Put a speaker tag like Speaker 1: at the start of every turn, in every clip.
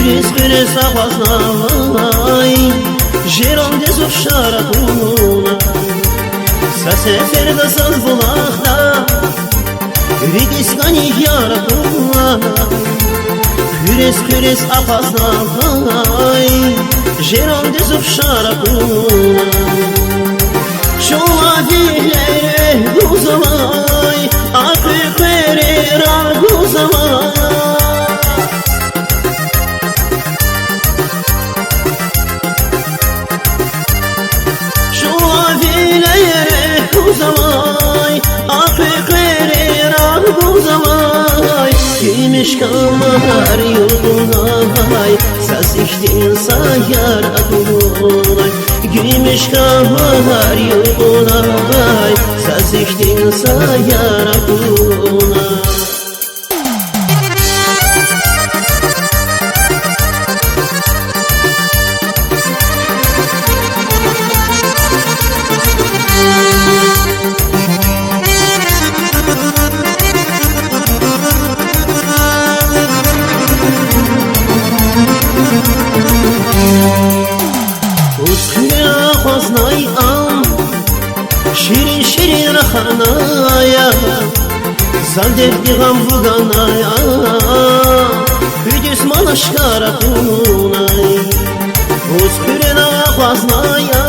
Speaker 1: Крес опознавай, жиром дезов шаракуна. Sa seferde saz bulakta, Vidiskani yaratuna. Küres apaznavay, jиром dezov şarakuna. Şola dilere guzamay, akı kverera guzamay. Gümüş kamar yoluna vay, saz içtin sayar aklunay. Gümüş kamar yoluna vay, saz içtin sayar aklunay. Şirin şirin rahanaya, Zaldevdi gam vuganaya, Hüdüs malaşkara kunay. Uzküren ağaznaya,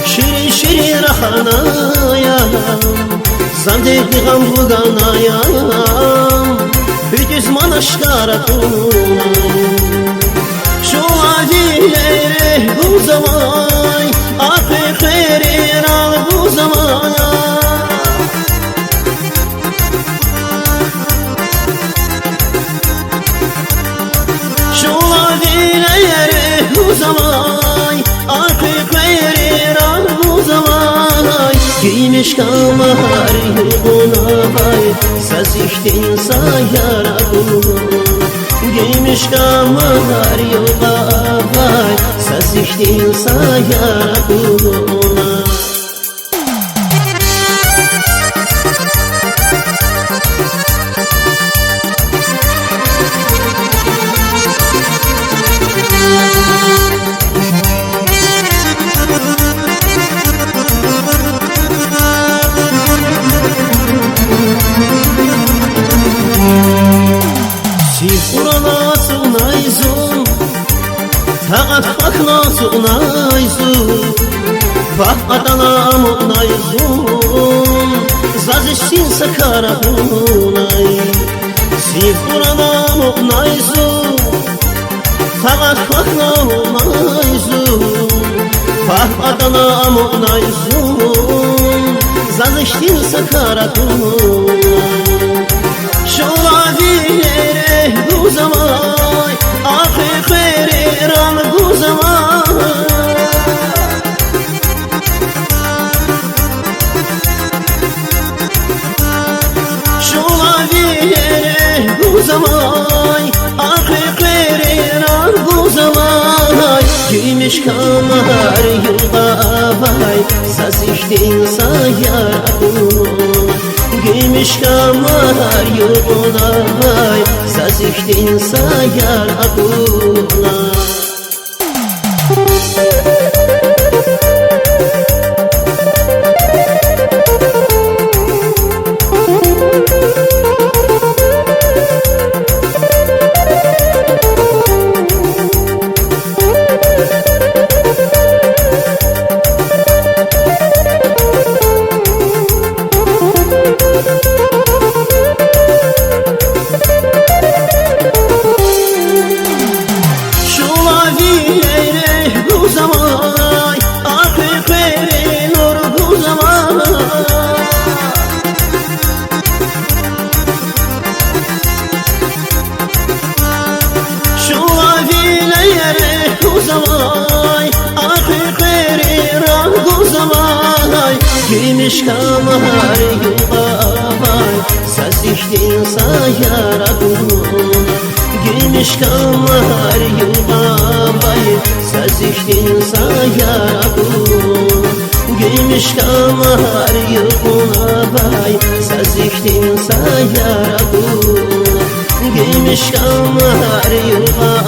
Speaker 1: Şirin şirin rahanaya, Zaldevdi gam vuganaya, Hüdüs malaşkara kunay. Şu adilere guzamay, akı kherir al guzamay. Şu adilere guzamay, akı kherir al guzamay. Giymiş kamar yoluna vay, saz içtin sayar aklunay. Giymiş kamar yoluna vay, saz içtin sayar akluna. Fakat bakla sunaysun, Fakatana muğnaysun, Zaz içtin sakara hunay. Sifurana muğnaysun, Fakat bakla muğnaysun, Fakatana muğnaysun, Zaz içtin sakara hunay. Şola dilere guzamay, akı kherir al guzamay. Şola dilere guzamay, akı kherir al guzamay. Gümüş kamar yoluna vay, saz içtin sayar aklunay. Gümüş kamar yoluna vay, saz içtin sayar akluna. Gümüş kamar yoluna vay, saz içtin sayar akluna. Gümüş kamar yoluna vay, saz içtin sayar akluna. Gümüş kamar yoluna vay, saz içtin sayar akluna. Gümüş kamar yoluna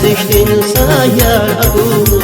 Speaker 1: Söz içtin sayar adımı